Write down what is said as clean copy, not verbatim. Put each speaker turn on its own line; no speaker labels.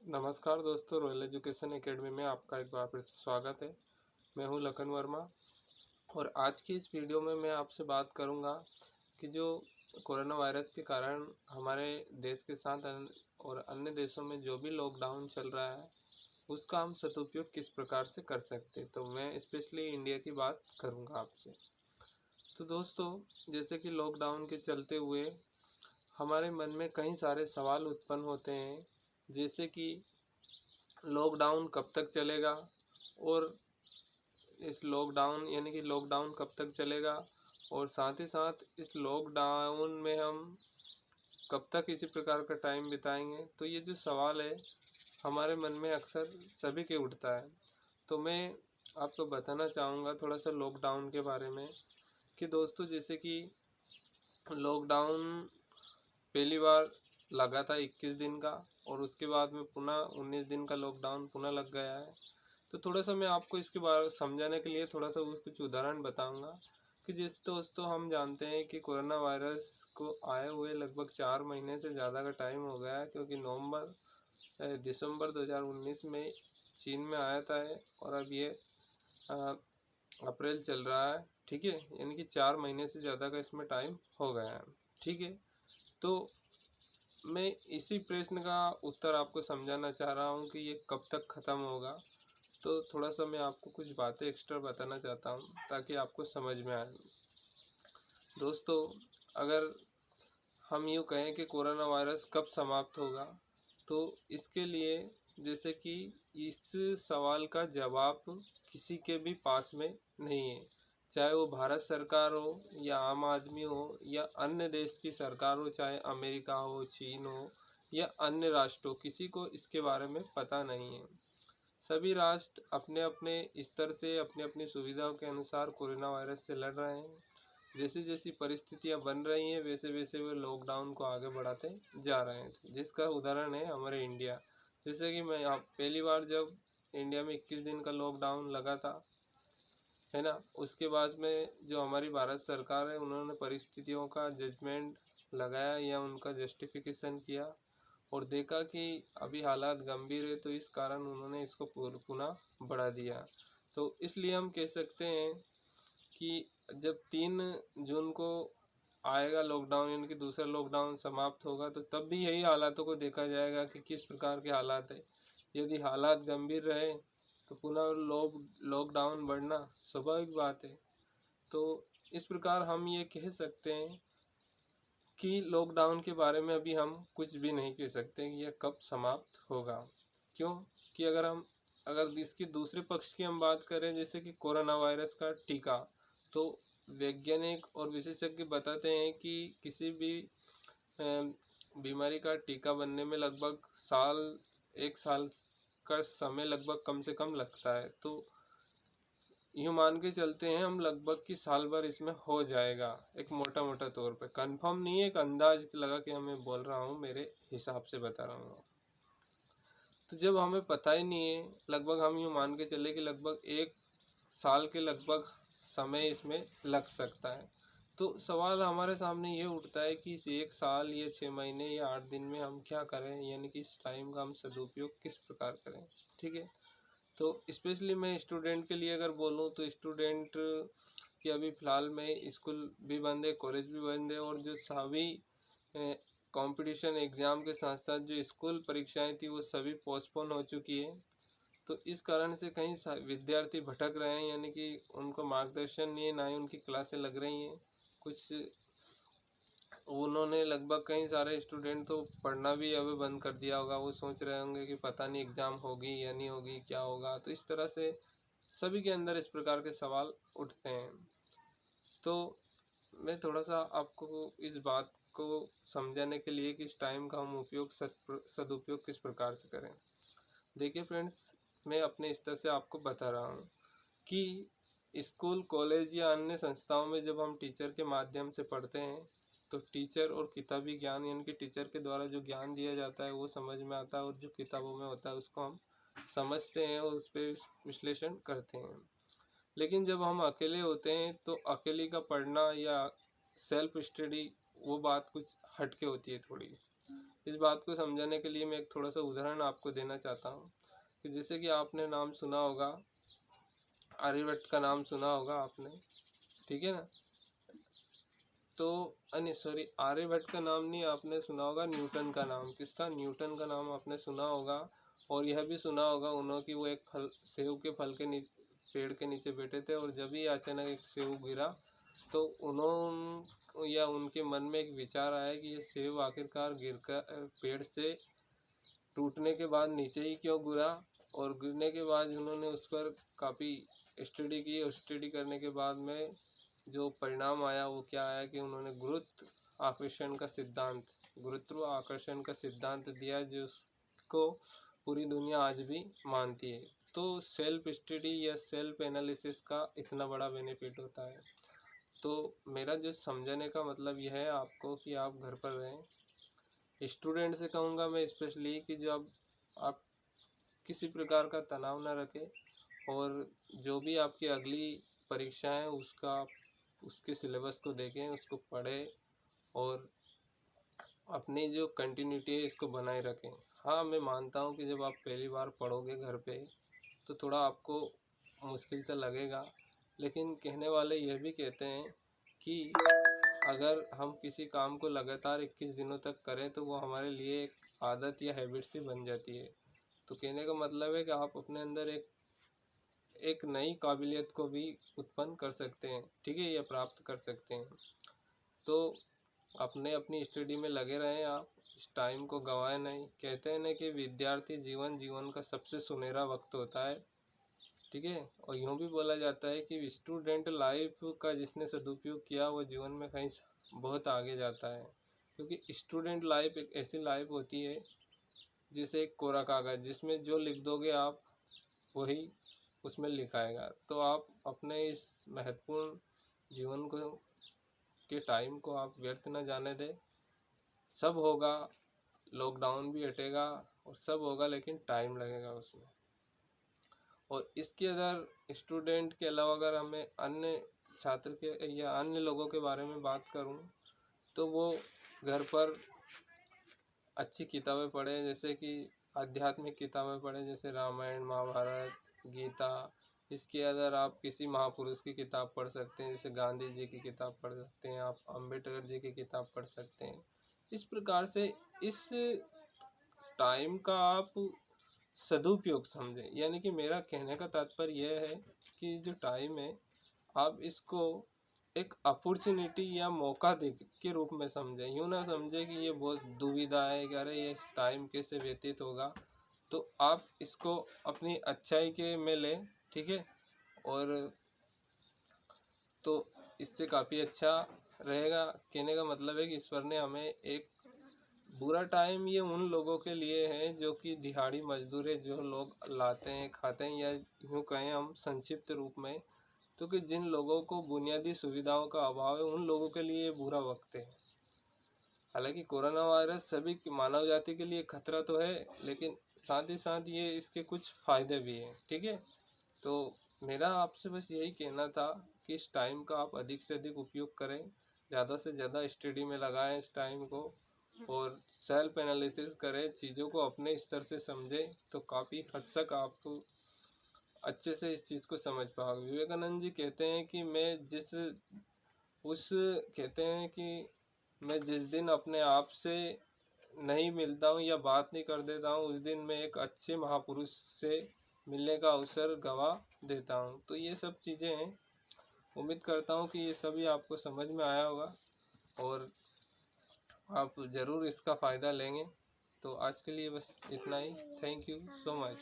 नमस्कार दोस्तों, royal education academy में आपका एक बार फिर से स्वागत है। मैं हूं लखन वर्मा और आज की इस वीडियो में मैं आपसे बात करूंगा कि जो कोरोना वायरस के कारण हमारे देश के साथ और अन्य देशों में जो भी लॉकडाउन चल रहा है उसका हम सदुपयोग किस प्रकार से कर सकते हैं। तो मैं स्पेशली इंडिया की बात करूँगा आपसे। तो दोस्तों, जैसे कि लॉकडाउन के चलते हुए हमारे मन में कई सारे सवाल उत्पन्न होते हैं, जैसे कि लॉकडाउन कब तक चलेगा और इस लॉकडाउन कब तक चलेगा और साथ ही साथ इस लॉकडाउन में हम कब तक इसी प्रकार का टाइम बिताएंगे। तो ये जो सवाल है हमारे मन में अक्सर सभी के उठता है। तो मैं आपको बताना चाहूँगा थोड़ा सा लॉकडाउन के बारे में कि दोस्तों, जैसे कि लॉकडाउन पहली बार लगा था 21 दिन का और उसके बाद में पुनः 19 दिन का लॉकडाउन पुनः लग गया है। तो थोड़ा सा मैं आपको इसके बारे समझाने के लिए थोड़ा सा कुछ उदाहरण बताऊंगा कि जिस दोस्तों हम जानते हैं कि कोरोना वायरस को आए हुए लगभग 4 महीने से ज़्यादा का टाइम हो गया है, क्योंकि दिसंबर 2019 में चीन में आया था और अब ये अप्रैल चल रहा है। ठीक है, यानी कि 4 महीने से ज़्यादा का इसमें टाइम हो गया है। ठीक है, तो मैं इसी प्रश्न का उत्तर आपको समझाना चाह रहा हूँ कि ये कब तक ख़त्म होगा। तो थोड़ा सा मैं आपको कुछ बातें एक्स्ट्रा बताना चाहता हूँ ताकि आपको समझ में आए। दोस्तों, अगर हम यूँ कहें कि कोरोना वायरस कब समाप्त होगा, तो इसके लिए जैसे कि इस सवाल का जवाब किसी के भी पास में नहीं है, चाहे वो भारत सरकार हो या आम आदमी हो या अन्य देश की सरकार हो, चाहे अमेरिका हो, चीन हो या अन्य राष्ट्र हो, किसी को इसके बारे में पता नहीं है। सभी राष्ट्र अपने अपने स्तर से अपनी अपनी सुविधाओं के अनुसार कोरोना वायरस से लड़ रहे हैं। जैसी जैसी परिस्थितियां बन रही हैं वैसे वैसे वे लॉकडाउन को आगे बढ़ाते जा रहे हैं, जिसका उदाहरण है हमारे इंडिया। जैसे कि मैं आप पहली बार जब इंडिया में 21 दिन का लॉकडाउन लगा था, है ना, उसके बाद में जो हमारी भारत सरकार है उन्होंने परिस्थितियों का जजमेंट लगाया या उनका जस्टिफिकेशन किया और देखा कि अभी हालात गंभीर है, तो इस कारण उन्होंने इसको पुनः बढ़ा दिया। तो इसलिए हम कह सकते हैं कि जब 3 जून को आएगा लॉकडाउन, यानी कि दूसरा लॉकडाउन समाप्त होगा, तो तब भी यही हालातों को देखा जाएगा कि किस प्रकार के हालात है। यदि हालात गंभीर रहे तो पुनः लॉकडाउन बढ़ना स्वाभाविक बात है। तो इस प्रकार हम ये कह सकते हैं कि लॉकडाउन के बारे में अभी हम कुछ भी नहीं कह सकते कि यह कब समाप्त होगा। क्यों कि अगर इसकी दूसरे पक्ष की हम बात करें, जैसे कि कोरोना वायरस का टीका, तो वैज्ञानिक और विशेषज्ञ बताते हैं कि किसी भी बीमारी का टीका बनने में लगभग एक साल का समय लगभग कम से कम लगता है। तो यूँ मान के चलते हैं हम लगभग कि साल भर इसमें हो जाएगा, एक मोटा मोटा तौर पे, कंफर्म नहीं है, एक अंदाज लगा के हमें बोल रहा हूँ, मेरे हिसाब से बता रहा हूँ। तो जब हमें पता ही नहीं है, लगभग हम यूँ मान के चले कि लगभग एक साल के लगभग समय इसमें लग सकता है। तो सवाल हमारे सामने ये उठता है कि इस एक साल या 6 महीने या 8 दिन में हम क्या करें, यानी कि इस टाइम का हम सदुपयोग किस प्रकार करें। ठीक है, तो स्पेशली मैं स्टूडेंट के लिए अगर बोलूँ तो स्टूडेंट की अभी फ़िलहाल में स्कूल भी बंद है, कॉलेज भी बंद है और जो सभी कंपटीशन एग्ज़ाम के साथ साथ जो स्कूल परीक्षाएं थी वो सभी पोस्टपोन हो चुकी है। तो इस कारण से कई विद्यार्थी भटक रहे हैं, यानी कि उनको मार्गदर्शन नहीं है, ना ही उनकी क्लासें लग रही हैं। कुछ उन्होंने लगभग कई सारे स्टूडेंट तो पढ़ना भी अब बंद कर दिया होगा। वो सोच रहे होंगे कि पता नहीं एग्ज़ाम होगी या नहीं होगी, क्या होगा। तो इस तरह से सभी के अंदर इस प्रकार के सवाल उठते हैं। तो मैं थोड़ा सा आपको इस बात को समझाने के लिए कि इस टाइम का हम सदुपयोग किस प्रकार से करें। देखिए फ्रेंड्स, मैं अपने स्तर से आपको बता रहा हूँ कि स्कूल, कॉलेज या अन्य संस्थाओं में जब हम टीचर के माध्यम से पढ़ते हैं तो टीचर और किताबी ज्ञान, यानी कि टीचर के द्वारा जो ज्ञान दिया जाता है वो समझ में आता है और जो किताबों में होता है उसको हम समझते हैं और उस पर विश्लेषण करते हैं। लेकिन जब हम अकेले होते हैं तो अकेले का पढ़ना या सेल्फ स्टडी, वो बात कुछ हट के होती है थोड़ी। इस बात को समझाने के लिए मैं एक थोड़ा सा उदाहरण आपको देना चाहता हूँ कि जैसे कि आपने नाम सुना होगा, आर्यभट्ट का नाम सुना होगा आपने, ठीक है ना। तो नहीं सॉरी, आर्यभट्ट का नाम नहीं आपने सुना होगा, न्यूटन का नाम। किसका? न्यूटन का नाम आपने सुना होगा। और यह भी सुना होगा उन्होंने कि वो एक फल, सेब के फल के पेड़ के नीचे बैठे थे और जब ही अचानक एक सेब गिरा तो उन्होंने या उनके मन में एक विचार आया कि ये सेब आखिरकार गिरकर पेड़ से टूटने के बाद नीचे ही क्यों गिरा। और गिरने के बाद उन्होंने उस पर काफ़ी स्टडी की और स्टडी करने के बाद में जो परिणाम आया वो क्या आया कि उन्होंने गुरुत्व आकर्षण का सिद्धांत दिया, जिसको पूरी दुनिया आज भी मानती है। तो सेल्फ स्टडी या सेल्फ एनालिसिस का इतना बड़ा बेनिफिट होता है। तो मेरा जो समझाने का मतलब यह है आपको कि आप घर पर रहें। स्टूडेंट से कहूँगा मैं स्पेशली कि जब आप किसी प्रकार का तनाव ना रखें और जो भी आपकी अगली परीक्षा है उसके सिलेबस को देखें, उसको पढ़ें और अपनी जो कंटिन्यूटी है इसको बनाए रखें। हाँ, मैं मानता हूँ कि जब आप पहली बार पढ़ोगे घर पे तो थोड़ा आपको मुश्किल सा लगेगा, लेकिन कहने वाले यह भी कहते हैं कि अगर हम किसी काम को लगातार 21 दिनों तक करें तो वो हमारे लिए एक आदत या हैबिट सी बन जाती है। तो कहने का मतलब है कि आप अपने अंदर एक नई काबिलियत को भी उत्पन्न कर सकते हैं, ठीक है, या प्राप्त कर सकते हैं। तो अपनी स्टडी में लगे रहें, आप इस टाइम को गंवाएं नहीं। कहते हैं ना कि विद्यार्थी जीवन का सबसे सुनहरा वक्त होता है, ठीक है। और यूँ भी बोला जाता है कि स्टूडेंट लाइफ का जिसने सदुपयोग किया वो जीवन में कहीं बहुत आगे जाता है, क्योंकि स्टूडेंट लाइफ एक ऐसी लाइफ होती है जैसे एक कोरा कागज़, जिसमें जो लिख दोगे आप वही उसमें लिखाएगा। तो आप अपने इस महत्वपूर्ण जीवन को के टाइम को आप व्यर्थ न जाने दें। सब होगा, लॉकडाउन भी हटेगा और सब होगा, लेकिन टाइम लगेगा उसमें। और इसके अगर स्टूडेंट के अलावा अगर हमें अन्य छात्र के या अन्य लोगों के बारे में बात करूं तो वो घर पर अच्छी किताबें पढ़ें, जैसे कि आध्यात्मिक किताबें पढ़ें, जैसे रामायण, महाभारत, गीता। इसके अगर आप किसी महापुरुष की किताब पढ़ सकते हैं, जैसे गांधी जी की किताब पढ़ सकते हैं, आप अम्बेडकर जी की किताब पढ़ सकते हैं। इस प्रकार से इस टाइम का आप सदुपयोग समझें। यानी कि मेरा कहने का तात्पर्य यह है कि जो टाइम है आप इसको एक अपॉर्चुनिटी या मौका दे के रूप में समझें। यूँ ना समझें कि ये बहुत दुविधा है कि अरे ये टाइम कैसे व्यतीत होगा। तो आप इसको अपनी अच्छाई के में लें, ठीक है। और तो इससे काफ़ी अच्छा रहेगा। कहने का मतलब है कि ईश्वर ने हमें एक बुरा टाइम ये उन लोगों के लिए है जो कि दिहाड़ी मजदूर है, जो लोग लाते हैं खाते हैं, या यूँ कहें हम संक्षिप्त रूप में तो कि जिन लोगों को बुनियादी सुविधाओं का अभाव है उन लोगों के लिए बुरा वक्त है। हालांकि कोरोना वायरस सभी मानव जाति के लिए खतरा तो है, लेकिन साथ ही साथ ये इसके कुछ फ़ायदे भी हैं, ठीक है। तो मेरा आपसे बस यही कहना था कि इस टाइम का आप अधिक से अधिक उपयोग करें, ज़्यादा से ज़्यादा स्टडी में लगाएं इस टाइम को और सेल्फ एनालिसिस करें, चीज़ों को अपने स्तर से समझें तो काफ़ी हद तक आप अच्छे से इस चीज़ को समझ पाओगे। विवेकानंद जी कहते हैं कि मैं जिस दिन अपने आप से नहीं मिलता हूँ या बात नहीं कर देता हूँ उस दिन मैं एक अच्छे महापुरुष से मिलने का अवसर गवा देता हूँ। तो ये सब चीज़ें हैं, उम्मीद करता हूँ कि ये सभी आपको समझ में आया होगा और आप ज़रूर इसका फ़ायदा लेंगे। तो आज के लिए बस इतना ही। Thank you so much.